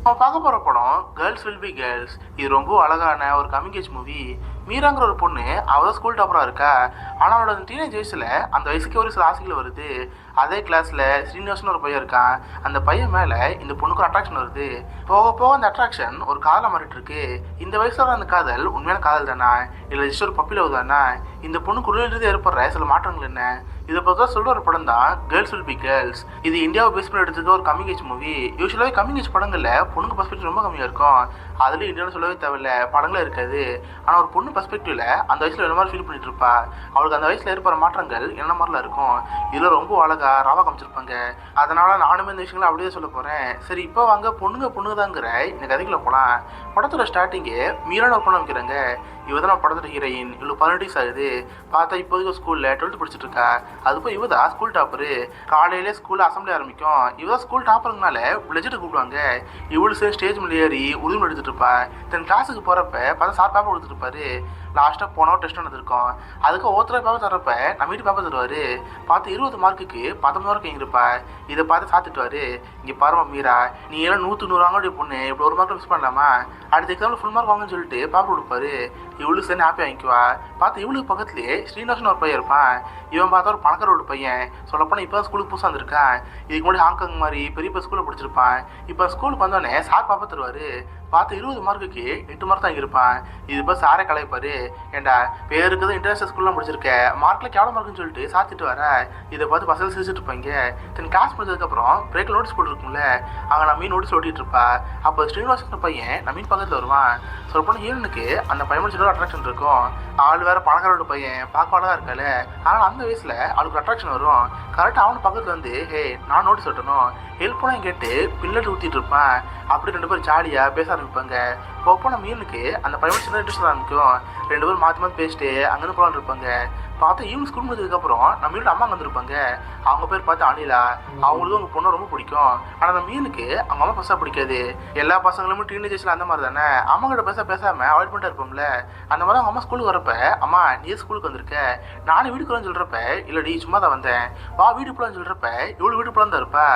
நம்ம பார்க்க போகிற படம் கேர்ள்ஸ் வில் பி கேர்ள்ஸ். இது ரொம்ப அழகான ஒரு கமிங் ஏஜ் மூவி. மீராங்கிற ஒரு பொண்ணு அவள் ஸ்கூல் டாப்பராக இருக்கா. ஆனால் அவளோட டீனேஜ் வயசில் அந்த வயசுக்கு ஒரு சில ஆசைகள் வருது. அதே கிளாஸில் ஸ்ரீனிவாசன் ஒரு பையன் இருக்கான். அந்த பையன் மேலே இந்த பொண்ணுக்கு ஒரு அட்ராக்ஷன் வருது. போக போக அந்த அட்ராக்ஷன் ஒரு காதலாக மாறிட்டு இருக்கு. இந்த வயசில் அந்த காதல் உண்மையான காதல் தானா இல்லை ஜஸ்ட் ஒரு பப்பி லவ் தானா? இந்த பொண்ணுக்குள்ளே ஏற்படுற சில மாற்றங்கள் என்ன? இதை பற்றி சொல்கிற ஒரு படம் தான் கேர்ள்ஸ் வில் பி கேர்ள்ஸ். இது இந்தியாவை பேஸ் பண்ணி எடுத்துக்க ஒரு கமிங் ஏஜ் மூவி. யூஸ்வலாகவே கமிங் ஏஜ் படங்களில் பொண்ணுக்கு பர்ஸ்பெக்டிவ் ரொம்ப கம்மியாக இருக்கும். அதுலேயும் இந்தியாவில் சொல்லவே தேவையில்ல, படங்களே இருக்காது. ஆனால் ஒரு பொண்ணு பர்ஸ்பெக்டிவ்ல அந்த வயசில் என்ன மாதிரி ஃபீல் பண்ணிட்டு இருப்பா, அவளுக்கு அந்த வயசில் ஏற்படுற மாற்றங்கள் என்ன மாதிரிலாம் இருக்கும். இதில் ரொம்ப அழகா ராவா காமிச்சிருப்பாங்க. அதனால நானுமே இந்த விஷயங்களை அப்படியே சொல்ல போகிறேன். சரி, இப்போ வாங்க பொண்ணுங்க தாங்கிற இந்த கதைக்குள்ள போகலாம். படத்தோட ஸ்டார்டிங்கே மீரான ஒரு பொண்ணு வைக்கிறாங்க. இவ தான் நம்ம படத்தோட ஹீரோயின். இவ்வளோ 18 ஆகுது. பார்த்தா இப்போதைக்கு ஸ்கூலில் 12th படிச்சுட்டு இருக்கா. அதுப்போ இவ தான் ஸ்கூல் டாப்பரு. காலையிலே ஸ்கூலில் அசம்பிளி ஆரம்பிக்கும். இவ தான் ஸ்கூல் டாப்பருங்கனால லெஜெட்டு கூப்பிடுவாங்க. இவளு சேர்ந்து ஸ்டேஜ் மேலே ஏறி உறுதி எடுத்துட்டு இருப்பா. தென் கிளாஸுக்கு போகிறப்ப பார்த்தா சார் பேப்பர் கொடுத்துட்டு இருப்பாரு. லாஸ்ட்டாக போனோம் டெஸ்ட் நடந்திருக்கோம். அதுக்கு ஒருத்தர பேப்பர் தரப்ப நம்ம வீட்டு பேப்பர் தருவார். பார்த்து 20 மார்க்குக்கு 19 மார்க் எங்கிருப்பா. இதை பார்த்து சாத்துட்டுவார். இங்கே பாருமா மீரா, நீ எல்லாம் 100 வாங்க பொண்ணு இப்படி ஒரு மார்க் மிஸ் பண்ணலாமா? அடுத்த எக்ஸாமில் ஃபுல் மார்க் வாங்கன்னு சொல்லிட்டு பேப்பர் கொடுப்பாரு. இவளுக்கு சேர்ந்து ஹாப்பி வாங்கிக்குவா. பார்த்து இவளுக்கு பக்கத்துலேயே ஸ்ரீனிவாசன் ஒரு பையன் இருப்பான். இவன் பார்த்தா ஒரு பணக்கார ஒரு பையன். சொல்லப்போனால் இப்போ தான் ஸ்கூலுக்கு புதுசாக வந்திருக்கான். இதுக்கு முன்னாடி ஹாங்காங் மாதிரி பெரிய ஸ்கூலில் படிச்சிருப்பான். இப்போ ஸ்கூலுக்கு வந்தோடனே சார் பாப்பா தருவார். பார்த்து 20 மார்க்குக்கு 8 மார்க் தான் இருப்பான். இது இப்போ சாரே கலைப்பாரு. ஏண்டா பேருக்கு தான் இன்டர்நேஷனல் ஸ்கூல்லாம் முடிச்சிருக்க, மார்க்கில் கேவல மார்க்குன்னு சொல்லிட்டு சாத்திட்டு வர. இதை பார்த்து பசங்க சிரிச்சிட்டு இருப்பாங்க. தென் கிளாஸ் முடிஞ்சதுக்கப்புறம் பிரேக்கில் நோட்டீஸ் போட்டுருக்கும்ல, அங்கே நம்ம நோட்டீஸ் ஓட்டிகிட்டு இருப்பா. அப்போ ஸ்ரீனிவாசன் பையன் நம்ம பக்கத்தில் வருவான். சொல்லப்போனால் ஹீரோனுக்கு அந்த பையன் சின்ன அட்ராக்ஷன் இருக்கும். ஆள் வேறு பணக்காரோட பையன் பார்க்க தான் இருக்கால. ஆனால் அந்த வயசில் அவளுக்கு அட்ராக்ஷன் வரும். கரெக்டாக அவனு பக்கத்தில் வந்து ஹே நான் நோட்டீஸ் ஓட்டணும் ஹெல்ப் பண்ண கேட்டு பில்லட் ஊற்றிட்டு இருப்பான். அப்படி 2 பேரும் ஜாலியாக பேச ஆரம்பிப்பாங்க. இப்போ நம்ம மீனுக்கு அந்த பையன் சின்ன இன்ட்ரெஸ்ட் ஆரம்பிக்கும். 2 பேரும் மாற்றி பேசிட்டு அங்கேருந்து போகலான்னு இருப்பாங்க. பார்த்தா ஈவன் ஸ்கூல் முடிஞ்சதுக்கப்புறம் நம்ம வீட்டில் அம்மா வந்துருப்பாங்க. அவங்க பேர் பார்த்து அனிலா. அவங்களுக்கும் அவங்க பொண்ணு ரொம்ப பிடிக்கும். ஆனால் அந்த மீனுக்கு அவங்க அம்மா பசங்க பிடிக்காது. எல்லா பசங்களுமே டீனேஜர்ஸில் அந்த மாதிரி தானே, அம்மா கிட்ட பேசாமல் அவாய்ட் பண்ணிட்டு இருப்போம்ல. அந்த மாதிரி அவங்க அம்மா ஸ்கூலுக்கு வரப்ப அம்மா நீ ஸ்கூலுக்கு வந்திருக்க, நானும் வீட்டுக்கு வரேன்னு சொல்கிறப்ப இல்லடி சும்மா தான் வந்தேன் வா வீடு போலான்னு சொல்கிறப்ப இவ்வளோ வீடு போலாம் தான் இருப்பா.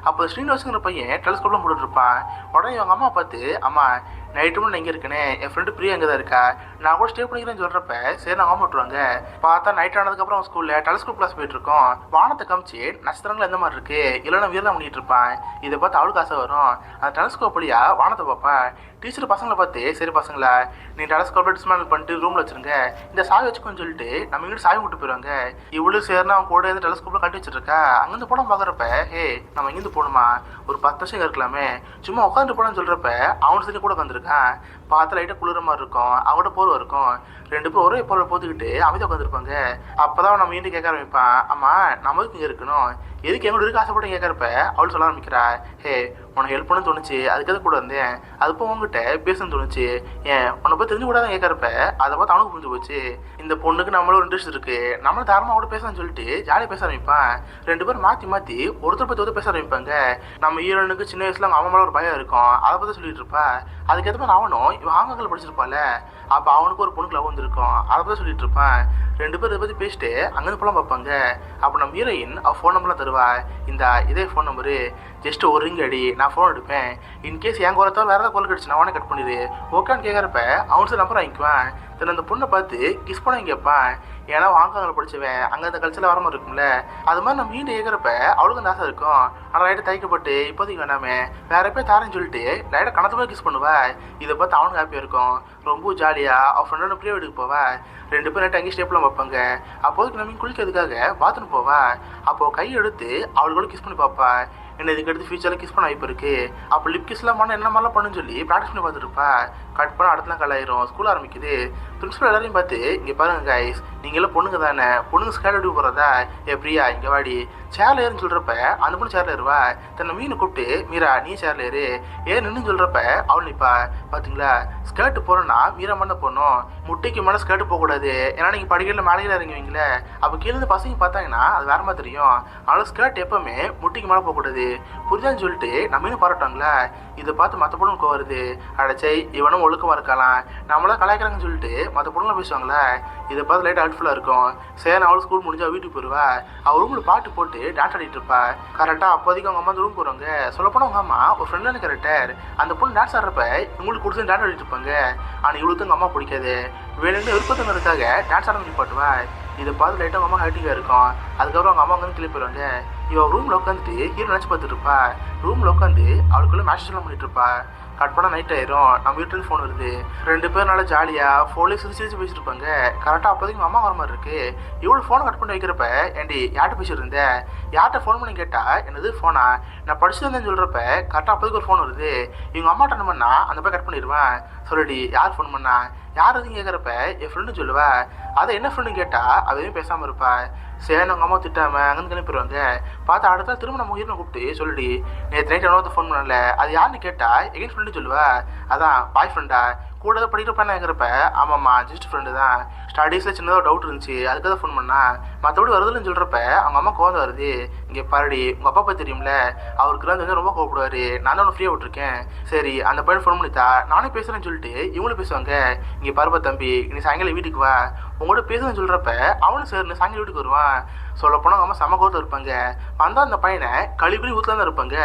அப்போ ஸ்ரீனிவாசங்கிற பையன் டெலிஸ்கோப்லாம் போட்டுட்டு இருப்பான். உடனே அவங்க அம்மா பார்த்து அம்மா நைட்டு மணி எங்கே இருக்கேனே, என் ஃப்ரெண்டு பிரியா எங்கே தான் இருக்கா, நான் கூட ஸ்டே பண்ணிக்கிறேன்னு சொல்கிறப்ப சரி நான் அம்மா விட்டுருவாங்க. பார்த்தா நைட் ஆனதுக்கப்புறம் ஸ்கூலில் டெலிஸ்கோப் கிளாஸ் போயிட்டு இருக்கோம். வானத்தை காமிச்சு நட்சத்திரங்கள் எந்த மாதிரி இருக்கு இல்லைன்னா வீரலாம் பண்ணிட்டு இருப்பான். இதை பார்த்து அவளுக்கு ஆசை வரும். அந்த டெலிஸ்கோப் வழியா வானத்தை பார்ப்பேன். டீச்சர் பசங்களை பார்த்து சரி பசங்களா நீ டெலிஸ்கோப்பை டிஸ்மேண்டில் பண்ணிட்டு ரூமில் வச்சுருங்க, இந்த சாவி வச்சுக்கோன்னு சொல்லிட்டு நம்ம வீட்டு சாவி விட்டு போயிடுவாங்க. இவ்வளோ சேர்னா அவன் கூட இருந்து டெலிஸ்கோப்பில் கட்டி வச்சிருக்கா. அங்கேருந்து படம் பார்க்குறப்ப ஹே நம்ம இங்கேருந்து போகணுமா, ஒரு 10 வருஷம் இருக்கலாமே, சும்மா உட்காந்து போனான்னு சொல்கிறப்ப அவனு சரி கூட உட்காந்துருக்கான். பார்த்து லைட்டாக குளிர மாதிரி இருக்கும். அவங்கள்ட்ட போர்வை இருக்கும். 2 பேரும் ஒரே போர்வை போத்துக்கிட்டு அமைதியாக உட்காந்துருப்பாங்க. அப்போ தான் நம்ம மீண்டும் கேட்க ஆரம்பிப்பான், அம்மா நம்ம எதுக்கு இங்கே இருக்கணும், எதுக்கு எங்களோட இருக்க ஆசைப்பட்டு கேட்குறப்ப அவள் சொல்ல ஆரம்பிக்கிறா, ஹே உனக்கு ஹெல்ப் பண்ண தோணுச்சு அதுக்கு எது கூட இருந்தேன், அதுப்போ உங்ககிட்ட பேசணும்னு தோணுச்சு, ஏன் உன்னை போய் தெரிஞ்சு கூட தான் கேட்குறப்ப அதை பார்த்து அவனுக்கு புரிஞ்சு போச்சு. இந்த பொண்ணுக்கு நம்மளோட இன்ட்ரெஸ்ட் இருக்கு, நம்மளும் தாரமாக கூட பேசலாம்னு சொல்லிட்டு ஜாலியாக பேச ஆரம்பிப்பான். 2 பேரும் மாற்றி ஒருத்தர் பற்றி பேச ஆரம்பிப்பாங்க. நம்ம ஹீரோனுக்கு சின்ன வயசுல அவங்க அம்மா மேலே ஒரு பயம் இருக்கும். அதை பற்றி சொல்லிட்டு இருப்பா. அதுக்கேற்ற மாதிரி அவனும் இவன் ஆங்கில படிச்சிருப்பாள். அப்போ அவனுக்கு ஒரு பொண்ணுக்கு லவ் வந்துருக்கும். அதை பற்றி சொல்லிட்டு இருப்பான். 2 பேர் இதை பற்றி பேசிட்டு அங்கேருந்து போலாம் பார்ப்பாங்க. அப்போ நம்ம ஹீரோயின் அவள் ஃபோன் நம்பர்லாம் தருவா. இதே ஃபோன் நம்பரு, ஜஸ்ட் ஒரு ரிங் அடி நான் ஃபோன் எடுப்பேன், இன்கேஸ் என் குரத்தோ வேறு ஏதாவது கால் கிடச்சு நான் உடனே கட் பண்ணிடு ஓகேன்னு கேட்குறப்ப அவன் சார் நம்பர் வாங்கிக்குவேன். தென் அந்த பொண்ணை பார்த்து கிஸ் பண்ண கேட்பான். ஏன்னா வாங்காங்க படிச்சுவேன் அங்கே அந்த கல்ச்சரில் வர மாதிரி இருக்கும்ல. அது மாதிரி நம்ம மீண்டும் கேட்குறப்ப அவளுக்கு அந்த ஆசை இருக்கும். ஆனால் லைட்டாக தைக்கப்பட்டு இப்போதைக்கு வேணாமே வேற போய் தாரேன்னு சொல்லிட்டு லைட்டாக கணத்து போய் கிஸ் பண்ணுவேன். இதை பார்த்து அவனுக்கு ஹாப்பியாக இருக்கும். ரொம்ப ஜாலியாக அவள் ஃப்ரெண்டோட ப்ரீ வீட்டுக்கு போவேன். 2 பேரும் நைட்டு அங்கேயே ஸ்டேப்லாம் வைப்பாங்க. அப்போதுக்கு நம்ம குளிக்கிறதுக்காக பாத்ரூம் போவேன். அப்போது கை எடுத்து அவளுக்கு கிஸ் பண்ணி பார்ப்பா. என்ன இதுக்கு எடுத்து ஃபியூச்சரில் கிஸ் பண்ண வாய்ப்பு இருக்குது. அப்போ லிப் கிஸ்லாம் பண்ண என்ன மாதிரிலாம் பண்ணுன்னு சொல்லி ப்ராக்டிஸ் பண்ணி பார்த்துருப்பா. கட் பண்ண அடுத்தலாம் கலாயிரும். ஸ்கூல் ஆரம்பிக்குது. பிரின்சிபல் எல்லாரையும் பார்த்து இங்கே பாருங்க கைஸ், நீங்களாம் பொண்ணுங்க தானே, பொண்ணுங்க ஸ்கேட் எடுக்க போகிறதா, பிரியா இங்கே வாடி சேரில் ஏறுன்னு சொல்கிறப்ப அந்த பொண்ணு சேரில் ஏறுவா. தன்னை மீனை கூப்பிட்டு மீரா நீ சேரில் ஏறு ஏன் நின்று சொல்கிறப்ப அவள் நிற்பா. பார்த்தீங்களா ஸ்கேர்ட்டு போகிறோன்னா மீரா மட்டும் தான் போகணும், முட்டைக்கு மேலே ஸ்கேர்ட்டு போகக்கூடாது. ஏன்னா நீங்கள் படிக்கல மேலே இறங்குவீங்களே, அப்போ கீழே பசங்க பார்த்தாங்கன்னா அது வேற மாதிரி தெரியும். அதனால ஸ்கேர்ட் எப்போவுமே முட்டைக்கு மேலே போகக்கூடாது புரிஞ்சான்னு சொல்லிட்டு நம்ம இன்னும் பாராட்டாங்களா. இதை பார்த்து மற்ற பொண்ணுக்கு வருது. அடைச்சை இவனும் ஒழுக்கமாக இருக்கலாம், நம்மளாம் கலாய்க்கிறாங்கன்னு சொல்லிட்டு மற்ற பொண்ணுலாம் பேசுவாங்களே. இதை பார்த்து லைட் ஹெல்ப்ஃபுல்லாக இருக்கும். சரி அவளும் ஸ்கூல் முடிஞ்சா வீட்டுக்கு போயிடுவா. அவள் ரூமில் பாட்டு போட்டு டான்ஸ் ஆடிட்டு இருப்பா. கரெக்டாக அப்போதைக்கு அவங்க அம்மா ரூம் போகிறாங்க. சொல்லப்போனால் அவங்க அம்மா ஒரு ஃப்ரெண்டான கேரக்டர். அந்த பொண்ணு டான்ஸ் ஆடுறப்ப இவங்களுக்கு கொடுத்து டான்ஸ் ஆடிட்டு இருப்பாங்க. ஆனால் இவளுக்கு அவங்க அம்மா பிடிக்காது. வேணும்னு விருப்பத்தினருக்காக டான்ஸ் ஆட பாட்டுவா. இதை பார்த்து லைட்டாக அவங்க அம்மா ஹைட்டிங்காக இருக்கும். அதுக்கப்புறம் அவங்க அம்மா வந்து கிளம்பி போயிடுவாங்க. இவள் ரூமில் உட்காந்துட்டு ஹீரோ நினச்சி பார்த்துட்டு இருப்பா. ரூமில் உட்காந்து அவளுக்குள்ளே மேட்ச் எல்லாம் பண்ணிட்டு இருப்பா. கட் பண்ணால் நைட் ஆயிரும். நம்ம வீட்டுக்கு ஃபோன் வருது. 2 பேர் நல்லா ஜாலியாக ஃபோன்லேயே சிரிச்சு பேசிட்டு இருப்பாங்க. கரெக்டாக அப்போதைக்கு அம்மா வர மாதிரி இருக்கு. இவ்வளோ ஃபோனை கட் பண்ணி வைக்கிறப்ப ஏண்டி யார்கிட்ட பேசிட்டு இருந்தேன், யார்கிட்ட ஃபோன் பண்ணி கேட்டால் என்னது ஃபோனா, நான் படிச்சுருந்தேன்னு சொல்கிறப்ப கரெக்டாக அப்போதைக்கு ஒரு ஃபோன் வருது. இவங்க அம்மாட்ட என்ன பண்ணா அந்த போய் கட் பண்ணிடுவேன். சொல்லடி யார் ஃபோன் பண்ணா, யார் எதுவும் கேட்குறப்ப என் ஃப்ரெண்டு சொல்லுவேன். அதை என்ன ஃப்ரெண்டு கேட்டால் அவ எதுவும் பேசாமல் இருப்பா. சரி அவங்க அம்மா திட்டாமல் அங்கேருந்து கிளம்பிடுவாங்க. பார்த்து அடுத்த திரும்ப நம்ம உயிரினை கூப்பிட்டு சொல்லிடி நேற்று நைட் எவ்வளோ ஃபோன் பண்ணல, அது யாருன்னு கேட்டால் எங்கேயும் ஃப்ரெண்டு சொல்லுவா. அதான் பாய் ஃப்ரெண்டா, கூட தான் படிக்கிற பையனா இருக்கிறப்ப ஆமாம்மா ஜஸ்ட் ஃப்ரெண்டு தான், ஸ்டடீஸில் சின்னதாக டவுட் இருந்துச்சு அதுக்காக தான் ஃபோன் பண்ணா, மற்றபடி வருதுன்னு சொல்கிறப்ப அவங்க அம்மா கோவம் வருது. இங்கே பாருடி உங்கள் அப்பா போய் தெரியும்ல, அவருக்குலாம் வந்து ரொம்ப கோவப்படுவார், நான் தான் ஒன்று ஃப்ரீயாக விட்டுருக்கேன். சரி அந்த பையன் ஃபோன் பண்ணித்தா நானே பேசுகிறேன்னு சொல்லிட்டு இவங்களும் பேசுவாங்க. இங்கே பருப்பா தம்பி நீ சாயங்காலம் வீட்டுக்கு வா, உங்களோட பேசுன்னு சொல்கிறப்ப அவனும் சார் சாயங்காலம் வீட்டுக்கு வருவான். சொல்லப்போனால் அம்மா செம கோவத்தில் இருப்பாங்க. வந்தால் அந்த பையனை கழிவுறி ஊற்றில் தான் இருப்பாங்க.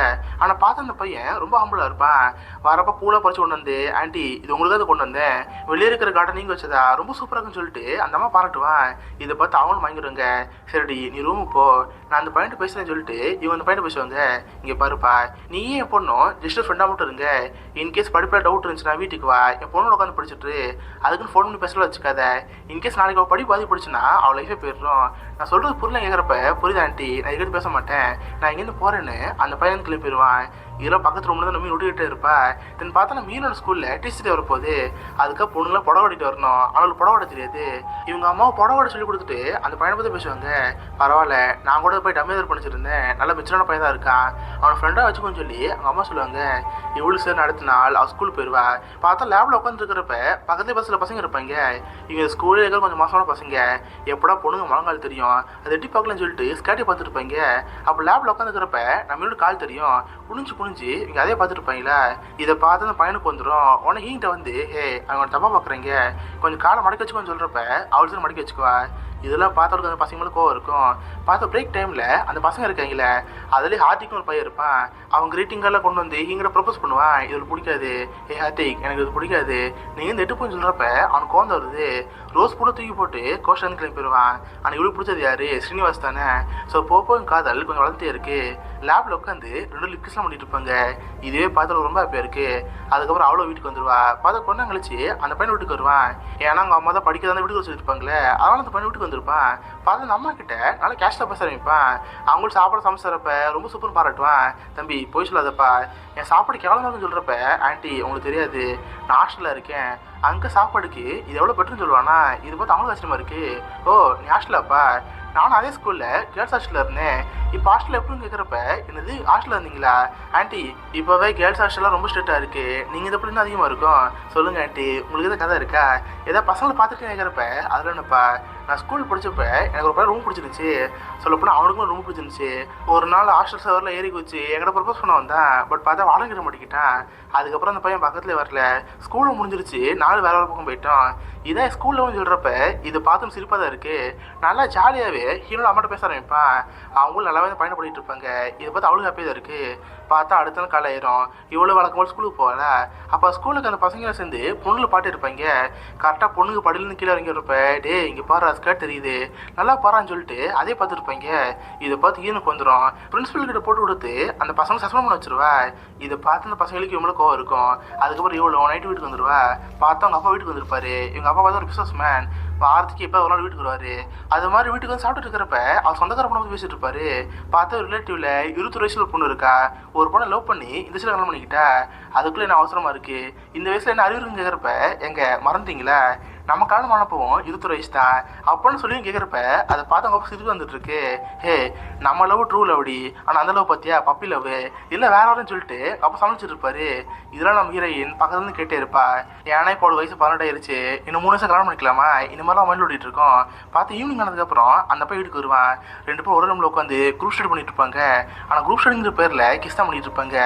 ஆனால் பார்த்து அந்த பையன் ரொம்ப ஹம்பிளாக இருப்பான். வரப்போ பூலாக பறிச்சு கொண்டு வந்து ஆண்டி இது உங்களுக்கு தான் கொண்டு வந்தேன், வெளியே இருக்கிற கார்டன் நீங்கள் வச்சதா ரொம்ப சூப்பராக இருக்குன்னு சொல்லிட்டு அந்த அம்மா பாராட்டுவான். இதை பார்த்து அவனும் வாங்கிடுவாங்க. சரிடி நீ ரூமுக்கு போ, நான் அந்த பையன்ட்டு பேசுகிறேன்னு சொல்லிட்டு இவன் அந்த பையனை பேசுவாங்க. இங்கே பாருப்பா நீயே என் பொண்ணும் ஜஸ்ட் ஃப்ரெண்டாக மட்டும் இருங்க, இன்கேஸ் படிப்பில் டவுட் இருந்துச்சுன்னா வீட்டுக்கு வா, என் பொண்ணு உட்காந்து படிச்சுட்டு அதுக்குன்னு ஃபோன் பண்ணி பேசல வச்சுக்காத. இன்கேஸ் நாளைக்கு அவள் படி பாதி படிச்சுன்னா அவள் லைஃபே போயிடுறோம். நான் சொல்கிறது புரியல கேட்குறப்ப புரியுதா ஆண்டி, நான் எங்கிட்ட பேச மாட்டேன், நான் எங்கேருந்து போகிறேன்னு அந்த பையன் கிளம்பி போயிடுவான். இதெல்லாம் பக்கத்து ரூமில் தான் நம்ம மீன் விட்டுக்கிட்டே இருப்பா. தென் பார்த்தா நான் மீனோட ஸ்கூலில் டீச்சர் வரப்போகுது. அதுக்காக பொண்ணுங்களாம் புடவை ஓடிட்டு வரணும், அவளுக்கு புடவை ஓட தெரியாது. இவங்க அம்மாவை புடவை ஓட சொல்லி கொடுத்துட்டு அந்த பையனை பற்றி பேசுவாங்க. பரவாயில்ல நான் கூட போய் டம்மேதர் பண்ணிச்சிருந்தேன், நல்ல மிச்சரான பையன் தான் இருக்கான், அவனை ஃப்ரெண்டாக வச்சுக்கோன்னு சொல்லி அவங்க அம்மா சொல்லுவாங்க. இவ்வளோ சார் அடுத்த நாள் அவள் ஸ்கூல் போயிடுவா. பார்த்தா லேபில் உட்காந்துருக்கிறப்ப பக்கத்து பஸ்ஸில் பசங்க இருப்பாங்க. இவங்க ஸ்கூலில் இருக்கிற கொஞ்சம் மாசமான பசங்க, எப்படா பொண்ணுங்க முழங்கால் தெரியும் அதை எட்டி பார்க்கலன்னு சொல்லிட்டு ஸ்கேட்டி பார்த்துட்டு இருப்பாங்க. அப்போ லேபில் உட்காந்துக்கிறப்ப நம்மளோட கால் தெரியும் குனிஞ்சு இவங்க அதே பார்த்துட்டு இருப்பாங்களா. இதை பார்த்து அந்த பையனுக்கு வந்துடும். உனக்கு என்கிட்ட வந்து அவங்க தப்பா பார்க்குறீங்க, கொஞ்சம் காலை மடக்கி வச்சுக்கோன்னு சொல்கிறப்ப அவள் சரி மடக்கி வச்சுக்குவா. இதெல்லாம் பார்த்தவங்களுக்கு அந்த பசங்களுக்கு கோவம் இருக்கும். பார்த்த பிரேக் டைமில் அந்த பசங்க இருக்காங்களே அதுலேயே ஹார்த்திக்கும் ஒரு பையன் இருப்பான். அவன் கிரீட்டிங்கெல்லாம் கொண்டு வந்து இங்கிட்ட ப்ரப்போஸ் பண்ணுவான். இதில் பிடிக்காது, ஹார்த்திக் எனக்கு இது பிடிக்காது நீங்கள் இந்த எட்டுப்புன்னு சொல்கிறப்ப அவனுக்கு கோவம் வருது. ரோஸ் பூனை தூக்கி போட்டு கோஷன் கிளம்பி போயிடுவான். ஆனால் இவ்வளோ பிடிச்சது யார், ஸ்ரீனிவாஸ் தானே. ஸோ போப்போங்க காதல் கொஞ்சம் வளர்த்தே இருக்குது. லேபில் உட்காந்து 2 லிப்கிஸ்லாம் பண்ணிட்டு இருப்பாங்க. இதுவே பார்த்து ரொம்ப ஹாப்பியாக இருக்குது. அதுக்கப்புறம் அவ்வளோ வீட்டுக்கு வந்துடுவா. பார்த்தா கொண்டா கழிச்சு அந்த பையன் வீட்டுக்கு வருவான். ஏன்னா அவங்க அம்மா தான் படிக்க தான் வீட்டுக்கு வச்சுருப்பாங்களே, அதனால அந்த பையன் வீட்டுக்கு வந்திருப்பான். பார்த்து அந்த அம்மா கிட்ட நல்லா கேஷ்டாக பேச ஆரம்பிப்பான். அவங்களுக்கு சாப்பாடு சமைச்சிடறப்ப ரொம்ப சூப்பர் பாராட்டுவான். தம்பி போய் சொல்லாதப்பா, என் சாப்பாடு கேவலமாகனு சொல்கிறப்ப ஆண்டி உங்களுக்கு தெரியாது நான் ஹாஸ்டலில் இருக்கேன், அங்கே சாப்பாடுக்கு இது எவ்வளோ பெட்டர்னு சொல்லுவானா. இது பார்த்து அவங்களுக்கு கஷ்டமாக இருக்குது. ஓ நீ ஹாஸ்டலாப்பா, நானும் அதே ஸ்கூலில் கேர்ள்ஸ் ஹாஸ்டலில் இருந்தேன், இப்போ ஹாஸ்டலில் எப்படின்னு கேட்குறப்ப என்னது ஹாஸ்டலில் இருந்தீங்களா ஆண்டி, இப்போவே கேர்ள்ஸ் ஹாஸ்டல்லாம் ரொம்ப ஸ்ட்ரிக்டாக இருக்குது, நீங்கள் இதை எப்படின்னு அதிகமாக இருக்கும் சொல்லுங்கள் ஆண்டி, உங்களுக்கு எதாவது கதை இருக்கா, ஏதாவது பசங்களை பார்த்துட்டு கேட்குறப்ப அதில் என்னப்பா நான் ஸ்கூல் படித்தப்ப எனக்கு ஒரு பையன் ரூம் பிடிச்சிருந்துச்சி, சொல்லப்போனால் அவனுக்கும் ரூம் பிடிச்சிருந்துச்சி. ஒரு நாள் ஹாஸ்டல் சவரில் ஏறி வச்சு என்கிட்ட ப்ரப்போஸ் பண்ண வந்தான். பட் பார்த்தா வாடகை மாட்டிக்கிட்டான். அதுக்கப்புறம் அந்த பையன் பக்கத்துலேயே வரல. ஸ்கூலும் முடிஞ்சிருச்சு, 4 வேற பக்கம் போயிட்டோம். இதான் ஸ்கூலில் சொல்கிறப்ப இது பார்த்தும் சிரிப்பாக தான் இருக்குது. நல்லா ஜாலியாகவே ஹீரோட அம்மாட்ட பேச ஆரம்பிப்பான். அவங்களும் நல்லாவே பயணம் பண்ணிட்டு இருப்பாங்க. இதை பார்த்து அவளுக்கு ஹாப்பியாக தான் இருக்குது. பார்த்தா அடுத்த நாள் காலை ஆயிரும். இவ்வளோ வழக்கம்போது ஸ்கூலுக்கு போகல. அப்போ ஸ்கூலுக்கு அந்த பசங்களை சேர்ந்து பொண்ணுல பாட்டு இருப்பாங்க. கரெக்டாக பொண்ணுங்க படியிலேருந்து கீழே இறங்கி இருப்ப, டே இங்கே பாரு ஸ்கர்ட் தெரியுது நல்லா பாரான்னு சொல்லிட்டு அதே பார்த்துருப்பாங்க. இதை பார்த்து ஈனுக்கு வந்துடும். பிரின்சிபல் கிட்ட போட்டு கொடுத்து அந்த பசங்க சஸ்பெண்ட் பண்ண வச்சிருவா. இதை பார்த்து அந்த பசங்களுக்கு இவ்வளோ கோவம் இருக்கும். அதுக்கப்புறம் இவ்வளோ நைட்டு வீட்டுக்கு வந்துடுவா. பார்த்தா அவங்க அப்பா வீட்டுக்கு வந்திருப்பாரு. இவங்க அப்பா பார்த்தா ஒரு பிஸ்னஸ் மேன், வாரத்துக்கு எப்போ ஒரு நாள் வீட்டுக்கு வருவார். அது மாதிரி வீட்டுக்கு வந்து சாப்பிட்டு இருக்கிறப்ப அவர் சொந்தக்கார பொண்ணு வந்து பேசிட்டு இருப்பாரு. பார்த்தா ஒரு ரிலேட்டிவ்ல 20 வயசுல பொண்ணு இருக்கா. ஒரு பொண்ணை லவ் பண்ணி இந்த வயசுல கல்யாணம் பண்ணிக்கிட்டா. அதுக்குள்ளே என்ன அவசரமா இருக்கு, இந்த வயசுல என்ன அறிவுறுன்னு கேட்குறப்ப எங்க மறந்தீங்களா, நம்ம காலம் ஆனப்பவும் 21 வயசு தான் அப்போன்னு சொல்லி கேட்குறப்ப அதை பார்த்து அவங்க சிரிப்பு வந்துட்டு இருக்கு. ஹே, நம்ம லவ் ட்ரூ லவ்டி, ஆனால் அந்த லவ் பார்த்தியா பப்பி லவ் இல்லை வேற வரன்னு சொல்லிட்டு அப்போ சமைச்சிட்டு இருப்பாரு. இதெல்லாம் நம்ம ஹீரோயின் பக்கத்துலேருந்து கேட்டே இருப்பா. ஏன்னா இப்போ ஒரு வயசு 18 ஆயிருச்சு, இன்னும் 3 வருஷம் கல்யாணம் பண்ணிக்கலாமா, இந்த மாதிரிலாம் மைண்ட் ஓடிட்டு இருக்கோம். பார்த்து ஈவினிங் ஆனதுக்கப்புறம் அந்த பையன் வீட்டுக்கு வருவான். 2 பேரும் ஒரு ரூமில் உட்காந்து குரூப் ஸ்டடி பண்ணிட்டு இருப்பாங்க. ஆனால் குரூப் ஸ்டடிங்கிற பேரில் கிஸ் தான் பண்ணிட்டு இருப்பாங்க.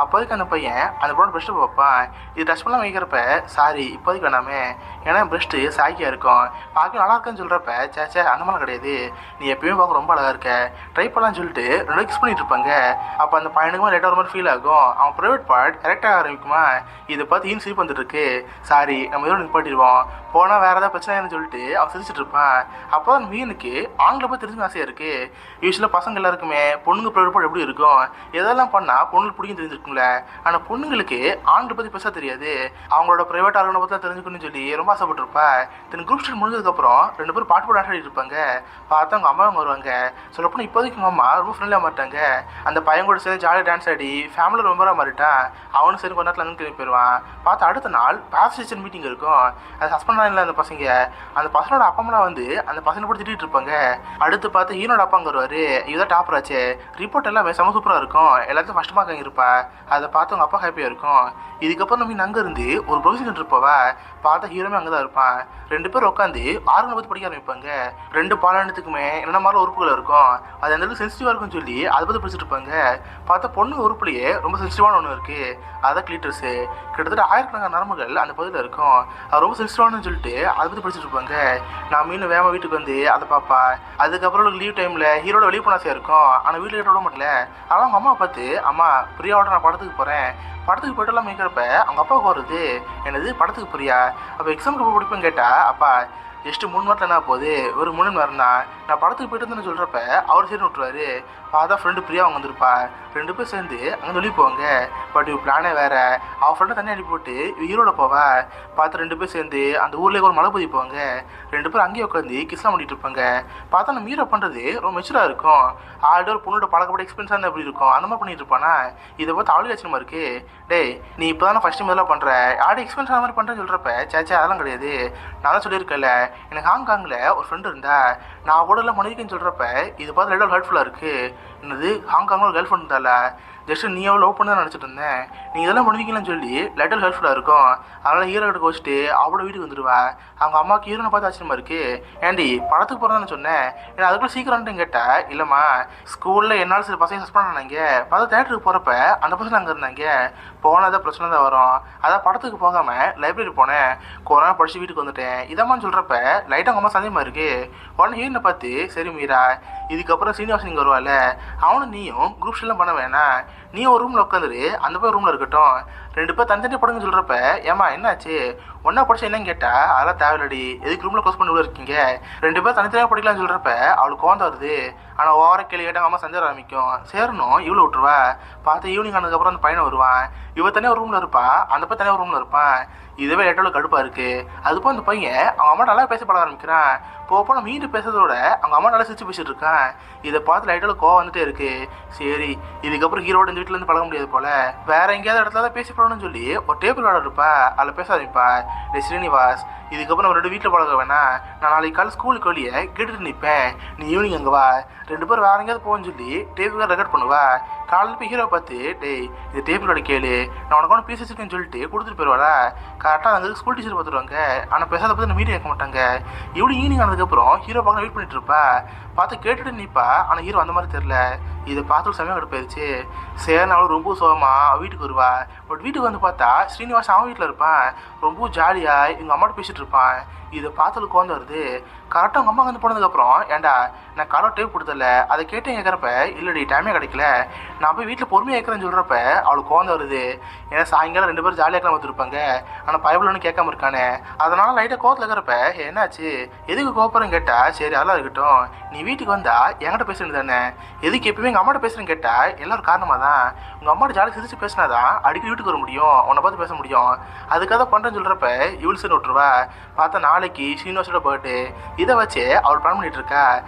அப்போதைக்கு அந்த பையன் அந்த பொண்ணு பிரஸ்ட்டு பார்ப்பான். இது டச் பண்ணலாம் வைக்கிறப்ப சாரி இப்போதைக்கு வேணாமே, ஏன்னா பிரஸ்ட்டு சாய்க்கியா இருக்கும், பார்க்க நல்லா இருக்குன்னு சொல்கிறப்ப சேச்சே அந்த மாதிரிலாம் கிடையாது, நீ எப்பயுமே பார்க்க ரொம்ப அழகாக இருக்க, ட்ரை பண்ணலான்னு சொல்லிட்டு 2 கிஸ் பண்ணிட்டு இருப்பாங்க. அப்போ அந்த பையனுக்குமே லேட்டாக ஒரு மாதிரி ஃபீல் ஆகும். அவன் ப்ரைவேட் பார்ட் கரெக்டாக ஆரம்பிக்குமா. இதை பார்த்து ஈன் சிரிப்பு வந்துட்டு இருக்கு. சாரி நம்ம இதோட நிப்பாட்டிடுவோம், போனால் வேறு ஏதாவது பிரச்சனைன்னு சொல்லிட்டு அவன் சிரிச்சிட்டு இருப்பான். அப்போ தான் மீனுக்கு ஆண்களை போய் தெரிஞ்சுக்க ஆசையாக இருக்குது. யூஸ்வலாக பசங்க எல்லாருக்குமே பொண்ணுங்க ப்ரைவேட் பார்ட் எப்படி இருக்கும், எதெல்லாம் பண்ணால் பொண்ணுங்களுக்கு பிடிக்கும் தெரிஞ்சிருக்கும்ல. ஆனால் பொண்ணுங்களுக்கு ஆண்களை பற்றி பெருசாக தெரியாது. அவங்களோட ப்ரைவேட் ஆர்கனை பற்றி தான் தெரிஞ்சுக்கணும்னு சொல்லி ரொம்ப ஆசைப்பட்டிருப்பா. தென் குரூப் ஸ்டடி முடிஞ்சதுக்கப்புறம் 2 பேரும் பாட்டு போட ஆடிட்டு இருப்பாங்க. பார்த்தா அவங்க அம்மாவும் வருவாங்க. சொல்லப்போனால் இப்போதைக்கு அவங்க அம்மா ரொம்ப ஃப்ரெண்ட்லியாக மாட்டாங்க. அந்த பையன் கூட சேர்ந்து ஜாலியாக டான்ஸ் ஆடி ஃபேமிலியில் மெம்பராக மாறிட்டான். அவனும் சரி கொஞ்ச நேரத்தில் அங்கே கிளம்பி போயிடுவான். பார்த்தா அடுத்த நாள் பேரண்ட் மீட்டிங் இருக்கும். அது ஹஸ்பண்ட் இல்லை அந்த பசங்க. அந்த பசங்களோட அப்பா அம்மா வந்து அந்த பசங்களை போட்டு திட்டிகிட்டு இருப்பாங்க. அடுத்து பார்த்து ஹீரோட அப்பா அங்கே வருவார். இதுதான் டாப்பர் ஆச்சு, ரிப்போர்ட் எல்லாமே செம சூப்பராக இருக்கும், எல்லாத்தையும் ஃபஸ்ட் மார்க் இருப்பா. அதை பார்த்து அவங்க அப்பா ஹாப்பியாக இருக்கும். இதுக்கப்புறம் நம்ம அங்கே இருந்து ஒரு ப்ரொஃபஸர் இருப்பவா. பார்த்தா ஹீரோமே அங்கே தான் இருப்பான். 2 பேரும் உட்காந்து ஆர்கனை பற்றி படிக்க ஆரம்பிப்பாங்க. 2 பாலானத்துக்குமே என்னென்ன மாதிரி உறுப்புகள் இருக்கும், அது அந்த அளவுக்கு சென்சிட்டிவாக இருக்குன்னு சொல்லி அதை பற்றி படிச்சுட்டு இருப்பாங்க. பார்த்தா பொண்ணு உறுப்புலையே ரொம்ப சென்சிட்டிவான ஒன்று இருக்குது, அதான் கிளீட்டர்ஸு. கிட்டத்தட்ட ஆயிரக்கணக்கான நரம்புகள் அந்த பகுதியில் இருக்கும். அது ரொம்ப சென்சிட்டிவானு சொல்லிட்டு அதை பற்றி படிச்சுட்டு இருப்பாங்க. நான் மீன் வேகமாக வீட்டுக்கு வந்து அதை பார்ப்பா. அதுக்கப்புறம் லீவ் டைமில் ஹீரோட வெளியே போன ஆசையாக இருக்கும், ஆனால் வீட்டில் விட மாட்டல. ஆனால் அவங்க அம்மா பார்த்து அம்மா பிரியாவோட நான் படத்துக்கு போகிறேன், படத்துக்கு போய்ட்டுலாம் மேய்க்கிறப்ப அவங்க அப்பாவுக்கு வருது, என்னது படத்துக்கு போறியா, அப்போ எக்ஸாமுக்கு போய் படிப்பேன்னு கேட்டால் அப்பா ஜஸ்ட்டு 3 மணி நேரத்தில் என்ன போகுது, ஒரு 3 மணி நேரம் தான், நான் படத்துக்கு போயிட்டு இருந்தேன்னு சொல்கிறப்ப அவர் சரி விட்டுருவாரு. பார்த்தா ஃப்ரெண்டு பிரியா அவங்க வந்திருப்பா. 2 பேர் சேர்ந்து அங்கே வெளியே போவாங்க. பட் இவ பிளானே வேறு. அவள் ஃப்ரெண்டை தண்ணி அனுப்பி போட்டு ஹீரோட போவா. பார்த்து 2 பேர் சேர்ந்து அந்த ஊர்லேயே ஒரு மலை பதிவு போவாங்க. 2 பேரும் அங்கேயே உட்காந்து கிஸ்லாம் பண்ணிட்டு இருப்பாங்க. பார்த்தா நம்ம ஹீரோ பண்ணுறது ரொம்ப மெச்சூராக இருக்கும். ஆல்ரெடி ஒரு பொண்ணோட பழக்கப்பட்ட எக்ஸ்பீரியன்ஸாக இருந்தால் எப்படி இருக்கும், அந்த மாதிரி பண்ணிட்டு இருப்பானா. இதை பார்த்து அவளுக்கு ஆச்சரியமா இருக்கு. டேய் நீ இப்போ தானே ஃபஸ்ட்டு இதெல்லாம் பண்ணுற, ஆல்ரெடி எக்ஸ்பீரியன்ஸ் ஆன மாதிரி பண்ணுறேன்னு சொல்கிறப்ப சேச்சா அதெல்லாம் கிடையாது, நான் தான் சொல்லியிருக்கல எனக்கு ஹாங்காங்கில் ஒரு ஃப்ரெண்டு இருந்தா, நான் கூட எல்லாம் மனைவிக்குன்னு சொல்கிறப்ப இது பார்த்து லைட்டாக ஹெல்ப்ஃபுல்லாக இருக்குது. என்னது ஹாங்காங்கில் ஒரு கேர்ள் ஃப்ரெண்ட் இருந்தால, ஜஸ்ட் நீ எவ்வளோ லவ் பண்ண நினச்சிட்டு இருந்தேன், நீ இதெல்லாம் பண்ணுவீங்களான்னு சொல்லி லைட்டாக ஹெல்ப்ஃபுல்லாக இருக்கும். அதனால் ஹீரோ கிட்ட வச்சுட்டு அவளோட வீட்டுக்கு வந்துடுவா. அவங்க அம்மாவுக்கு ஹீரோனை பார்த்து ஆச்சரியமா இருக்குது. ஏன்டி படத்துக்கு போகிறதான்னு சொன்னேன், ஏன்னா அதுக்குள்ளே சீக்கிரம்ட்டு கேட்டேன். இல்லைம்மா ஸ்கூலில் என்னால் சில பசங்க சஸ்பெண்ட் பண்ணாங்க, பார்த்தா தேட்டருக்கு போகிறப்ப அந்த பசங்க அங்கே இருந்தாங்க, போனால் பிரச்சனை தான் வரும், அதான் படத்துக்கு போகாமல் லைப்ரரி போனேன், கொரோனா படித்து வீட்டுக்கு வந்துட்டேன், இதம்மான்னு சொல்கிறப்ப லைட்டாக அவங்க அம்மா சந்தேகமாக இருக்குது. உடனே ஹீரோனை பார்த்து சரி மீரா இதுக்கப்புறம் சீனிவாசன் இங்கே வருவாள், அவனும் நீயும் குரூப் ஸ்டெல்லாம் பண்ண வேணாம், நீ ஒரு ரூமில் உட்காந்துரு அந்த போய் ரூமில் இருக்கட்டும், 2 பேர் தனித்தனியாக படுங்கன்னு சொல்கிறப்ப ஏமா என்னாச்சு ஒன்றா படிச்சா என்னன்னு கேட்டால் அதெல்லாம் தேவையில்லடி, எதுக்கு ரூமில் க்ளோஸ் பண்ணி உள்ள இருக்கீங்க, 2 பேர் தனித்தனியாக படிக்கலாம்னு சொல்கிறப்ப அவளுக்கு கோவம் வருது. ஆனால் ஓவர கேள்வி கேட்டால் அம்மா சஞ்சர ஆரம்பிக்கும். சேரணும் இவ்வளோ விட்டுருவா. பார்த்து ஈவினிங் ஆனதுக்கப்புறம் அந்த பையனை வருவான். இவ தனியாக ஒரு ரூமில் இருப்பான், அந்த பையன் தனியாக ஒரு ரூமில் இருப்பான். இதுவே லேட்டாவில் கடுப்பாக இருக்குது. அதுப்போ அந்த பையன் அவங்க அம்மா நல்லா பேச பழக ஆரம்பிக்கிறான். போக நான் மீண்டு பேசுறதோட அவங்க அம்மா நல்லா சிரிச்சு பேசிட்டு இருக்கான். இதை பார்த்து லைட்டாவில் கோவம் வந்துட்டே இருக்கு. சரி இதுக்கப்புறம் ஹீரோட இந்த வீட்டிலேருந்து பழக முடியாது போல, வேற எங்கேயாவது இடத்துல தான் பேசி பழகணும்னு சொல்லி ஒரு டேபிள் விளையாட இருப்பா, அதில் பேச ஆரம்பிப்பா. டே ஸ்ரீனிவாஸ் இதுக்கப்புறம் நம்ம 2 வீட்டில் பழக வேணாம், நான் நாளைக்கு காலை ஸ்கூலுக்கு வெளியே கேட்டுட்டு நிற்பேன், நீ ஈவினிங் அங்கே வா, 2 பேர் வேற எங்கேயாவது போகணும்னு சொல்லி டேபிள் ரெக்கார்ட் பண்ணுவா. காலையில் போய் ஹீரோ பார்த்து டேய் இது டேபிளோட கேளு, நான் உனக்கு ஒன்று பீஸ் வச்சுருக்கேன்னு சொல்லிட்டு கொடுத்துட்டு போயிடுவாடா. கரெக்டாக அங்கே ஸ்கூல் டீச்சர் பார்த்துருவாங்க. ஆனால் பேசாத பற்றி நான் மீடியம் கேட்க மாட்டாங்க. இப்படி ஈவினிங் ஆனதுக்கப்புறம் ஹீரோ பார்க்க வெயிட் பண்ணிட்டு இருப்பா. பார்த்து கேட்டுட்டு நிற்பா. ஆனால் ஹீரோ அந்த மாதிரி தெரில. இதை பார்த்து செமையாக கடுப்பாயிருச்சு. சரி அவளும் ரொம்ப சோகமாக வீட்டுக்கு வருவா. பட் வீட்டுக்கு வந்து பார்த்தா ஸ்ரீனிவாஸ் அவன் வீட்டில் இருப்பான். ரொம்ப ஜாலியாக இவங்க அம்மாட்ட பேசிகிட்டு இருப்பான். இதை பார்த்துட்டு கோந்து வருது. கரெக்டாக அவங்க அம்மா வந்து போனதுக்கப்புறம் ஏன்டா நான் காலோ டேப் கொடுத்தல அதை கேட்டு கேட்குறப்ப இல்லடி டைமே கிடைக்கல, நான் போய் வீட்டில் பொறுமையாக கேட்குறேன்னு சொல்கிறப்ப அவளுக்கு கோந்து வருது. ஏன்னா சாயங்காலம் 2 பேரும் ஜாலியாக இருக்கலாம் வந்துருப்பாங்க. ஆனால் பயபிள் ஒன்றும் கேட்காம இருக்கானே, அதனால் லைட்டாக கோவத்தில் இருக்கிறப்ப என்னாச்சு எதுக்கு கோப்பறேன்னு கேட்டால் சரி அதெல்லாம் இருக்கட்டும், நீ வீட்டுக்கு வந்தா என்கிட்ட பேசுறது தானே, எதுக்கு எப்பயுமே எங்கள் அம்மாட்ட பேசுகிறேன்னு கேட்டால் எல்லாரும் காரணமாக தான், உங்கள் அம்மாட்ட ஜாலியாக சிரிச்சு பேசினா தான் அடிக்கடி வீட்டுக்கு வர முடியும், உன்னை பார்த்து பேச முடியும், அதுக்காக பண்ணுறேன்னு சொல்கிறப்ப இவள்ஸ்ன்னு விட்டுருவா. பார்த்தா நாளைக்கு ஸ்ரீனிவாசோட பர்த்டே, இதை வச்சு அவள் பிளான் பண்ணிட்டு இருக்கா.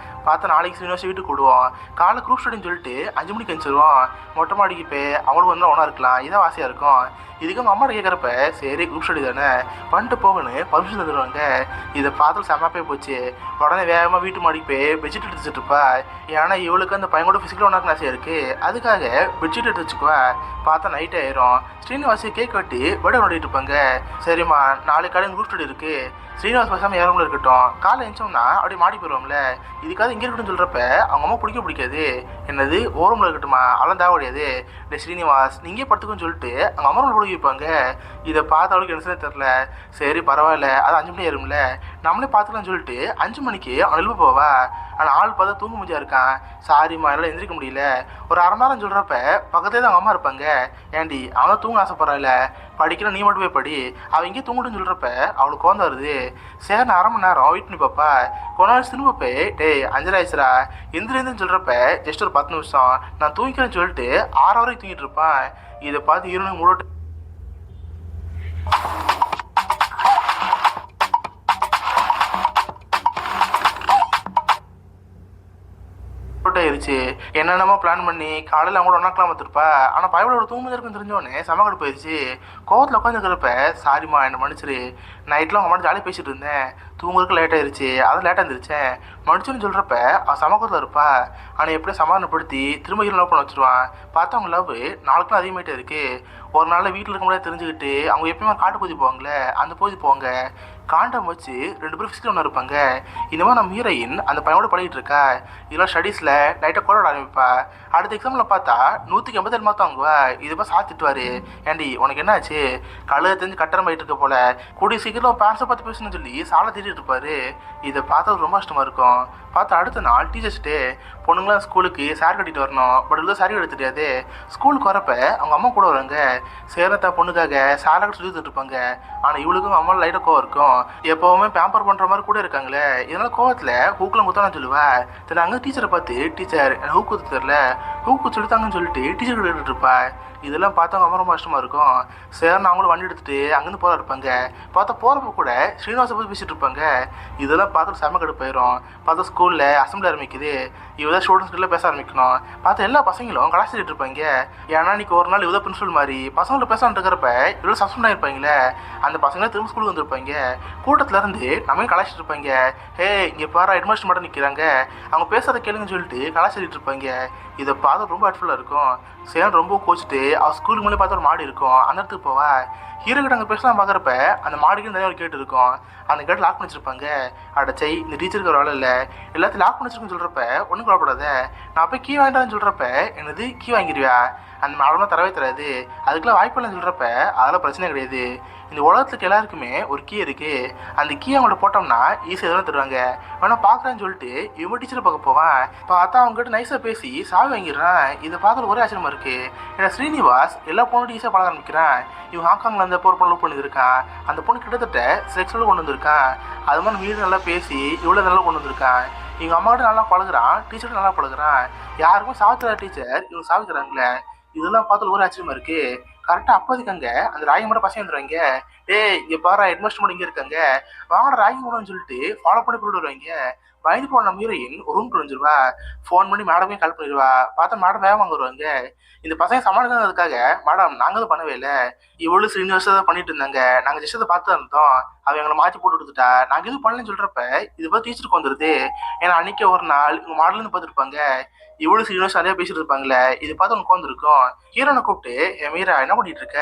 பார்த்தா நாளைக்கு ஸ்ரீனிவாசி வீட்டுக்கு கூடுவோம். காலை குரூப் ஸ்டடின்னு சொல்லிட்டு 5 மணிக்கு அனுப்பிச்சிருவோம். மொட்டை மாடிக்கு போய் அவளும் வந்து ஒன்றா இருக்கலாம், இதான் ஆசையாக இருக்கும். இதுக்கு அவங்க அம்மா கேட்குறப்ப சரி குரூப் ஸ்டடி தானே பண்ணிட்டு போகணும்னு பர்மிஷன் தந்துடுவாங்க. இதை பார்த்து செம்மாப்பே போச்சு. உடனே வேகமாக வீட்டு மாடிக்கு போய் பெட்ஷீட் எடுத்துட்டு இருப்பா. ஏன்னா இவளுக்கு அந்த பையன் கூட ஃபிசிக்கல் ஒன்றாக்கு ஆசையாக இருக்கு. அதுக்காக பெட்ஷீட் எடுத்து வச்சுக்குவா. பார்த்தா நைட் ஆயிரும். ஸ்ரீனிவாசி கேக் வெட்டி விட நோண்டிட்டு இருப்பாங்க. சரிம்மா நாளைக்கு காலையில் குரூப் ஸ்டடி இருக்கு, ஸ்ரீனிவாஸ் பேசாமல் ஏறமுல இருக்கட்டும், காலை எழுந்தோம்னா அப்படியே மாடி போயிடுவோம்ல, இதுக்காக இங்கே இருக்கட்டும் சொல்கிறப்ப அவங்க அம்மா பிடிக்காது. என்னது ஓரமில் இருக்கட்டுமா, அதெல்லாம் தேவை கிடையாது, இல்லை ஸ்ரீனிவாஸ் நீங்கள் படுத்துக்குன்னு சொல்லிட்டு அவங்க அம்மா பிடிக்க வைப்பாங்க. இதை பார்த்த அவளுக்கு என்ன தெரில. சரி பரவாயில்ல, அது 5 மணி ஏறும்ல, நம்மளே பார்த்துக்கலாம்னு சொல்லிட்டு 5 மணிக்கு அவன் எழுப்ப போவா. ஆனால் ஆள் பார்த்தா தூங்க முடியா இருக்கான். சாரிம்மா என்னால் எந்திரிக்க முடியல. ஒரு அரை மணி நேரம் சொல்கிறப்ப பக்கத்துலேயே தான் அவங்க அம்மா இருப்பாங்க. ஏண்டி அவன் தூங்க ஆசைப்படுறாள், படிக்கிற நீ மட்டும் போய் படி, அவன் இங்கே தூங்கட்டுன்னு சொல்கிறப்ப அவளுக்கு கோவம் வருது. சரி நான் அரை மணி நேரம் வெயிட் பண்ணி பாப்பா. கொஞ்ச நாள் திரும்ப போய் டேய் 5:30 ஆயிடுச்சுரா எந்திரிந்துன்னு சொல்கிறப்ப ஜஸ்ட் ஒரு 10 நிமிஷம் நான் தூங்கிக்கிறேன்னு சொல்லிட்டு 6 வரைக்கும் தூங்கிட்டு இருப்பான். இதை பார்த்து ஹீரோனுக்கு முன்னாடி ஆயிடுச்சு. என்னென்னமோ பிளான் பண்ணி காலையில் அவங்க ஒன்னாக்கலாம் பார்த்துருப்பா. ஆனால் பயவோட தூங்குது இருக்குன்னு தெரிஞ்சோடனே செமக்கடு போயிடுச்சு. கோவத்தில் உட்காந்துருக்கிறப்ப சாரிம்மா என்ன மன்னிச்சிரு, நைட்டில் அவங்க மட்டும் ஜாலியாக பேசிட்டு இருந்தேன், தூங்குறதுக்கு லேட் ஆயிடுச்சு, அதான் லேட்டாக இருந்துருச்சேன் மன்னிச்சுன்னு சொல்கிறப்ப அவன் சமக்கத்தில் இருப்பா. ஆனால் எப்படியும் சமாதானப்படுத்தி திரும்ப ஹீரோ லவ் பண்ண வச்சுருவான். பார்த்தா அவங்க லவ் 4 நாள் அதிகமாகிட்டே இருக்கு. ஒரு நாளில் வீட்டில் இருக்க முடியாது தெரிஞ்சுக்கிட்டு அவங்க எப்பயுமே காட்டு பகுதி போவாங்களே, அந்த பகுதி போவாங்க. காண்டம் வச்சு 2 பேரும் ஃபிசிக்கல் ஒன்று இருப்பாங்க. இந்த மாதிரி நம்ம ஹீரோயின் அந்த பையனோட பழகிட்டு இருக்கா. இதெல்லாம் ஸ்டடீஸில் லைட்டாக கோட ஆரம்பிப்பா. அடுத்த எக்ஸாமில் பார்த்தா 187 மார்க் வாங்குவா. இது போய் சாத்திட்டுவாரு, ஏண்டி உனக்கு என்ன ஆச்சு, கழுதை தெரிஞ்சு கட்டணம் ஆகிட்டு இருக்க போல, கூடிய சீக்கிரம் பேரண்ட்ஸை பார்த்து பேசணும்னு சொல்லி சாலை தேடிட்டு இருப்பாரு. இதை பார்த்தா ரொம்ப கஷ்டமாக இருக்கும். பார்த்தா அடுத்த நாள் டீச்சர்ஸ் டே. பொண்ணுங்களாம் ஸ்கூலுக்கு சாரி கட்டிட்டு வரணும், பட் இல்லை சாரி எடுத்து தெரியாது. ஸ்கூலுக்கு வரப்ப அவங்க அம்மா கூட வருவாங்க. சேரத்தா பொண்ணுக்காக சாரை கட்டி சொல்லி இருப்பாங்க. ஆனால் இவளுக்கும் அம்மா லைட்டாக கோவம் இருக்கும். எப்போவுமே பேம்பர் பண்ணுற மாதிரி கூட இருக்காங்களே, இதனால கோவத்தில் ஹூக்கில் முத்தானு சொல்லுவா. சரி அங்கே டீச்சரை பார்த்து டீச்சர் எனக்கு ஹூக் குத்து தெரில, ஹூக் குத்து சொல்லித்தாங்கன்னு சொல்லிட்டு டீச்சர் கேட்டுட்டு இருப்பா. இதெல்லாம் பார்த்தா அவங்க ரொம்ப கஷ்டமாக இருக்கும். சேர்னு அவங்களும் வண்டி எடுத்துகிட்டு அங்கேருந்து போகிற இருப்பாங்க. பார்த்தா போகிறப்ப கூட ஸ்ரீனிவாசை பற்றி பேசிகிட்டு இருப்பாங்க. இதெல்லாம் பார்த்துட்டு செம கடுப்பாயிரும். பார்த்தா ஸ்கூலில் அசம்பிளி ஆரம்பிக்குது. இவதான் ஸ்டூடெண்ட்ஸ்கிட்ட பேச ஆரம்பிக்கணும். பார்த்தா எல்லா பசங்களும் கலாச்சிட்டு இருப்பாங்க. ஏன்னா இன்னைக்கு ஒரு நாள் இவதான் பிரின்சிபல் மாதிரி பசங்கள்ட்ட பேசான்னு இருக்கிறப்ப இவ்வளோ சஸ்பெண்ட் ஆகிருப்பாங்களே, அந்த பசங்களே திரும்ப ஸ்கூலுக்கு வந்திருப்பாங்க. கூட்டத்தில் இருந்து நம்ம கலாச்சிட்டு இருப்பாங்க. ஹே இங்கே பாரு ஹெட்மாஸ்டர் மட்டும் நிற்கிறாங்க, அவங்க பேசுறத கேளுங்கன்னு சொல்லிட்டு கலாச்சிட்டு இருப்பாங்க. இதை பார்த்து ரொம்ப ஹெல்ப்ஃபுல்லாக இருக்கும். சேன் ரொம்ப கோச்சிட்டு அவள் ஸ்கூலுக்கு முன்னே பார்த்து ஒரு மாடு இருக்கும், அந்த இடத்துக்கு போவா. ஹீரோ கிட்ட அங்கே பேசலாம் பார்க்குறப்ப அந்த மாடுக்கு நிறைய ஒரு கேட்டு இருக்கும். அந்த கேட்டு லாக் பண்ணி வச்சிருப்பாங்க. அடச்சை இந்த டீச்சருக்கு ஒரு வேலை இல்லை, எல்லாத்தையும் லாக் பண்ணி வச்சிருக்குன்னு சொல்கிறப்ப ஒன்றும் கவலைப்படாத, நான் போய் கீ வாங்கிட்டான்னு சொல்கிறப்ப என்னது கீ வாங்கிடுவியா, அந்த மேடம்லாம் தரவே தராது, அதுக்கெல்லாம் வாய்ப்பு இல்லைன்னு சொல்கிறப்ப அதெல்லாம் பிரச்சனை கிடையாது. இந்த உலகத்துக்கு எல்லாருக்குமே ஒரு கீ இருக்குது, அந்த கீ அவங்கள்ட்ட போட்டோம்னா ஈஸியாக எதனா தருவாங்க, வேணா பார்க்குறேன்னு சொல்லிட்டு இவங்க டீச்சரை பார்க்க போவான். பார்த்தா அவங்ககிட்ட நைஸாக பேசி சாவி வாங்கிடுறான். இதை பார்க்குறது ஒரே ஆச்சரியமாக இருக்குது. ஏன்னா ஸ்ரீனிவாஸ் எல்லா பொண்ணு ஈஸியாக பழக ஆரம்பிக்கிறான். இவன் ஹாங்காங்கில் அந்த ஒரு பொண்ணு லவ் பண்ணியிருக்கான். அந்த பொண்ணு கிட்டத்தட்ட செக்ஸுவலாக கொண்டு வந்திருக்கான். அது மாதிரி வீடு நல்லா பேசி இவ்வளோ நல்லா கொண்டு வந்திருக்கான். எங்கள் அம்மாக்கிட்ட நல்லா பழகுறான், டீச்சர்கிட்ட நல்லா பழகுறான். யாருக்கும் சாவித்திரா டீச்சர் இவங்க சாவிக்கிறாங்களே, இதெல்லாம் பார்த்து ஒரு ஆச்சரியமா இருக்கு. கரெக்டாக அப்போதைக்கு அங்கே அந்த ராகி மட்டும் பசங்க வந்துடுவாங்க. டேய் இங்கே பாரு ஹெட்மாஸ்டர் மட்டும் இங்கே இருக்காங்க, வாங்கட ராகி போடணும்னு சொல்லிட்டு ஃபாலோ பண்ணி கொண்டு வருவாங்க. பயந்து போன நம்ம ஹீரோயின் ஒரு ரூம் வந்துருவா. ஃபோன் பண்ணி மேடமே கால் பண்ணிடுவா. பார்த்தா மேடம் வேகம் வாங்க வருவாங்க. இந்த பசங்க சமாளிக்கிறதுக்காக மேடம் நாங்கள் தான் பண்ணவே இல்லை, இவ்வளோ ஸ்ரீனிவாசம் தான் பண்ணிட்டு இருந்தாங்க, நாங்கள் ஜஸ்ட் அதை பார்த்து தான் இருந்தோம், அவன் எங்களை மாற்றி போட்டு கொடுத்துட்டா, நாங்கள் எதுவும் பண்ணலன்னு சொல்கிறப்ப இது பார்த்து டீச்சருக்கு வந்துடுது. ஏன்னா அன்னைக்கே ஒரு நாள் இவங்க மாடலேருந்து பார்த்துருப்பாங்க, இவ்வளோ சீனியர்ஸ் நிறைய பேசிட்டு இருப்பாங்களே, இது பார்த்து உனக்கு வந்துருக்கும். ஹீரோனை கூப்பிட்டு என் மீரா என்ன பண்ணிட்டு இருக்க,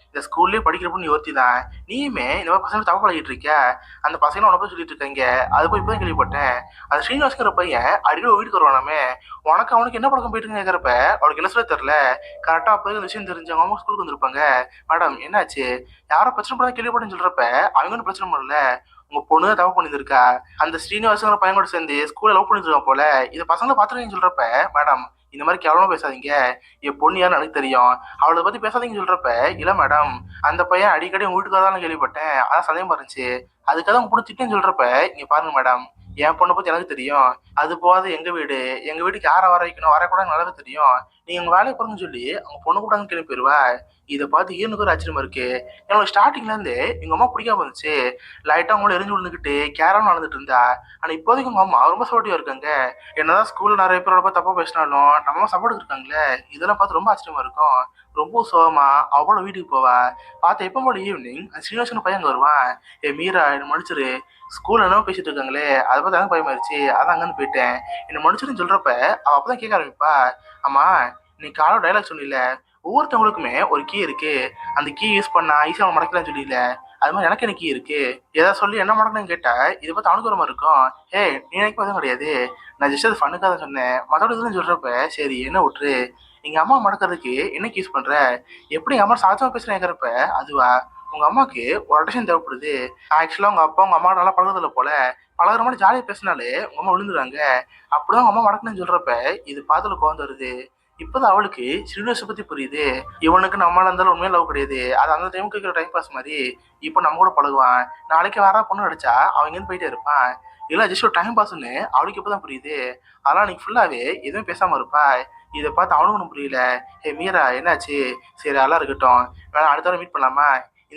இந்த ஸ்கூல்லேயே படிக்கிற பொண்ணு யோர்த்தி தான், நீயுமே இந்த மாதிரி பசங்க தப்பு பழகிட்டு இருக்க, அந்த பசங்க உன போய் சொல்லிட்டு இருக்காங்க, அது போய் இப்போ தான் கேள்விப்பட்டேன். அந்த ஸ்ரீனிவாஸ்ங்கிற பையன் அடிக்கடி வீட்டுக்கு வருவானாமே, உனக்கு அவனுக்கு என்ன பழக்கம் போயிட்டு கேட்குறப்ப அவனுக்கு என்ன சொல்ல தெரியல. கரெக்டாக அப்போ இந்த விஷயம் தெரிஞ்சவங்க அவங்க ஸ்கூலுக்கு வந்திருப்பாங்க. மேடம் என்னாச்சு, யாரோ பிரச்சனை பண்ண கேள்விப்பட்டேன்னு சொல்கிறப்ப அவங்க ஒன்றும் பிரச்சனை பண்ணல, உங்க பொண்ணு தான் தப்பு பண்ணியிருக்கா, அந்த ஸ்ரீனிவாசங்கிற பையன் கூட சேர்ந்து ஸ்கூல்ல லவ் பண்ணிருக்கான் போல, இதை பசங்களை பார்த்துருக்கீங்கன்னு சொல்றப்ப மேடம் இந்த மாதிரி கேவலமா பேசாதீங்க, என் பொண்ணு யாருன்னு எனக்கு தெரியும், அவளை பத்தி பேசாதீங்கன்னு சொல்றப்ப இல்ல மேடம் அந்த பையன் அடிக்கடி உங்க வீட்டுக்காக தான் கேள்விப்பட்டேன், அதான் சந்தேகமா இருந்துச்சு, அதுக்காக உங்க பொண்ணு திட்டேன்னு சொல்றப்ப இங்க பாருங்க மேடம் என் பொண்ணை பத்தி எனக்கு தெரியும், அது போகாது எங்க வீடு, எங்க வீட்டுக்கு யாரை வர வைக்கணும் வரக்கூடாது நல்லாவே தெரியும், நீங்க உங்க வேலையை பாருங்கன்னு சொல்லி அவங்க பொண்ணு கூட்டாங்கன்னு கிளம்பி போயிருவா. இதை பார்த்து ஈவனுக்கு ஒரு ஆச்சரியமா இருக்கு. எனக்கு ஸ்டார்டிங்ல இருந்து எங்க அம்மா பிடிக்காம இருந்துச்சு. லைட்டா அவங்கள எரிஞ்சு விழுந்துக்கிட்டு கேரம் நடந்துட்டு இருந்தா. ஆனா இப்போதைக்கு உங்க அம்மா ரொம்ப சப்போர்ட்டிவா இருக்காங்க. என்னதான் ஸ்கூல்ல நிறைய பேர் ரொம்ப தப்பா பேசினாலும் நம்ம சப்போர்ட் இருக்காங்களே, இதெல்லாம் பார்த்து ரொம்ப ஆச்சரியமா இருக்கும். ரொம்ப சோகமா அவளோட வீட்டுக்கு போவா. பார்த்த எப்போ போல ஈவினிங் சீனியர்ஸ்னு பையன் அங்க வருவான். மீரா என்ன மன்னிச்சிரு, ஸ்கூல்ல என்ன பேசிட்டு இருக்காங்களே அதை பார்த்து எனக்கு பயமாயிருச்சு, அதான் அங்கன்னு போயிட்டேன், என்ன மன்னிச்சிருன்னு சொல்றப்ப அவ அப்பதான் கேட்க ஆரம்பிப்பா. ஆமா, நீ காலைல டைலாக் சொன்னில, ஒவ்வொருத்தவங்களுக்குமே ஒரு கீ இருக்கு, அந்த கீ யூஸ் பண்ணா ஈஸியா அவன் மடக்கலாம்னு சொல்லியில, அது மாதிரி எனக்கு என்ன கீ இருக்கு, ஏதாவது சொல்லி என்ன மடக்கணும்னு கேட்டா இதை பார்த்து அவனுக்கு ஒரு மாதிரி இருக்கும். ஏய், நீ எனக்கு எதுவும் கிடையாது, நான் ஜஸ்ட் அது ஃபண்ணுக்காக தான் சொன்னேன், மற்றபடி இதுன்னு சொல்றப்ப சரி என்ன விட்டுரு, எங்க அம்மா மடக்கிறதுக்கு என்ன யூஸ் பண்ற, எப்படி எங்க அம்மா சாச்சமா பேசுறேங்கிறப்ப அதுவா, உங்க அம்மாக்கு ஒரு அட்டென்ஷன் தேவைப்படுது. ஆக்சுவலா உங்க அப்பா உங்க அம்மா நல்லா பழகுறதில்ல போல, பழகுற மாதிரி ஜாலியாக பேசினாலே உங்க அம்மா விழுந்துறாங்க. அப்படிதான் உங்க அம்மா மடக்குன்னு சொல்றப்ப இது பாத்துல கோவம் வருது. இப்பதான் அவளுக்கு ஸ்ரீனிவாச பத்தி புரியுது. இவனுக்கு நம்மளால இருந்தாலும் உண்மையா லவ் கிடையாது, அது அந்த டைமுக்கு இருக்கிற டைம் பாஸ் மாதிரி. இப்போ நம்ம கூட பழகுவான், நாளைக்கு வேற பொண்ணு அடிச்சா அவன் இங்கேருந்து போயிட்டே இருப்பான், இல்லை ஜஸ்ட் ஒரு டைம் பாஸ்ன்னு அவளுக்கு இப்பதான் புரியுது. அதெல்லாம் நீ ஃபுல்லாவே எதுவும் பேசாம இருப்பா. இதை பார்த்து அவனுக்கு ஒன்றும் புரியல. ஏ மீரா என்னாச்சு, சரி அதெல்லாம் இருக்கட்டும், வேணா அடுத்த வாரம் மீட் பண்ணலாமா,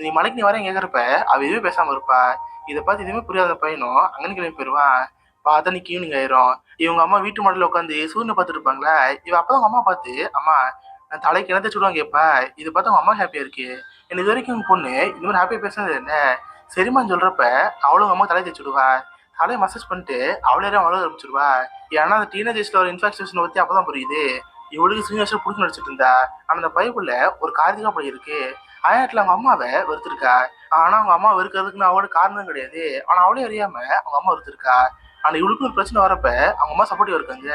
நீ மலைக்கு நீ வரேன் கேட்குறப்ப அவ எதுவுமே பேசாம இருப்பா. இதை பார்த்து எதுவுமே புரியாத பையனும் அங்கன்னு கிளம்பி போயிடுவான். பார்த்தா நீ ஈவினிங் ஆயிரும். இவங்க அம்மா வீட்டு மாடல உட்காந்து சூரியனை பார்த்துட்டு இருப்பாங்களா, இவ அப்பதான் அவங்க அம்மா பார்த்து, அம்மா நான் தலைக்கு என்ன சுடுவாங்க கேப்பா. இதை பார்த்து அவங்க அம்மா ஹாப்பியா இருக்கு. என்ன இது வரைக்கும் உங்க பொண்ணு இந்த மாதிரி ஹாப்பியா பேசுனது என்ன, சரிம்மான்னு சொல்றப்ப அவளும் அவங்க அம்மா தலையை தேய்ச்சிடுவா. தலையை மசாஜ் பண்ணிட்டு அவளே அவ்வளோ ஆரம்பிச்சிருவா. ஏன்னா அந்த டீனேஜர்ஸ்ல ஒரு இன்ஃபாக்சுவேஷனை பத்தி அப்பதான் புரியுது. இவளுக்கு சீனியர்ஸ் பிடிச்சி நடிச்சிட்டு இருந்தா, ஆனா அந்த பைப்புல ஒரு கார்த்திகா படம் இருக்கு. ஆயிரத்துல அவங்க அம்மாவை வெறுத்திருக்கா. ஆனா அவங்க அம்மா வெறுக்கிறதுக்குன்னு அவளோட காரணம் கிடையாது, ஆனா அவளே அறியாம அவங்க அம்மா வெறுத்திருக்கா. ஆனா இவளுக்கு ஒரு பிரச்சனை வரப்ப அவங்க அம்மா சப்போர்ட்டிவா இருக்காங்க.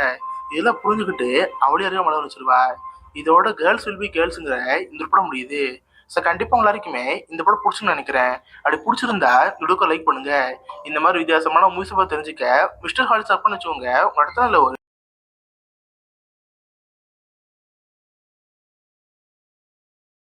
இதெல்லாம் புரிஞ்சுக்கிட்டு அவளே அறியாம மழை வச்சிருவா. இதோட கேர்ள்ஸ் வில் பி கேர்ள்ஸுங்கிற இந்த படம் முடியுது. ஸோ கண்டிப்பா உங்க எல்லாருக்குமே இந்த படம் பிடிச்சுன்னு நினைக்கிறேன். அப்படி பிடிச்சிருந்தா வீடியோக்கு லைக் பண்ணுங்க. இந்த மாதிரி வித்தியாசமான மூவிஸை பார்த்து தெரிஞ்சுக்க மிஸ்டர் ஹாலிஸ் அப்னு வச்சுக்கோங்க, உங்க இடத்துல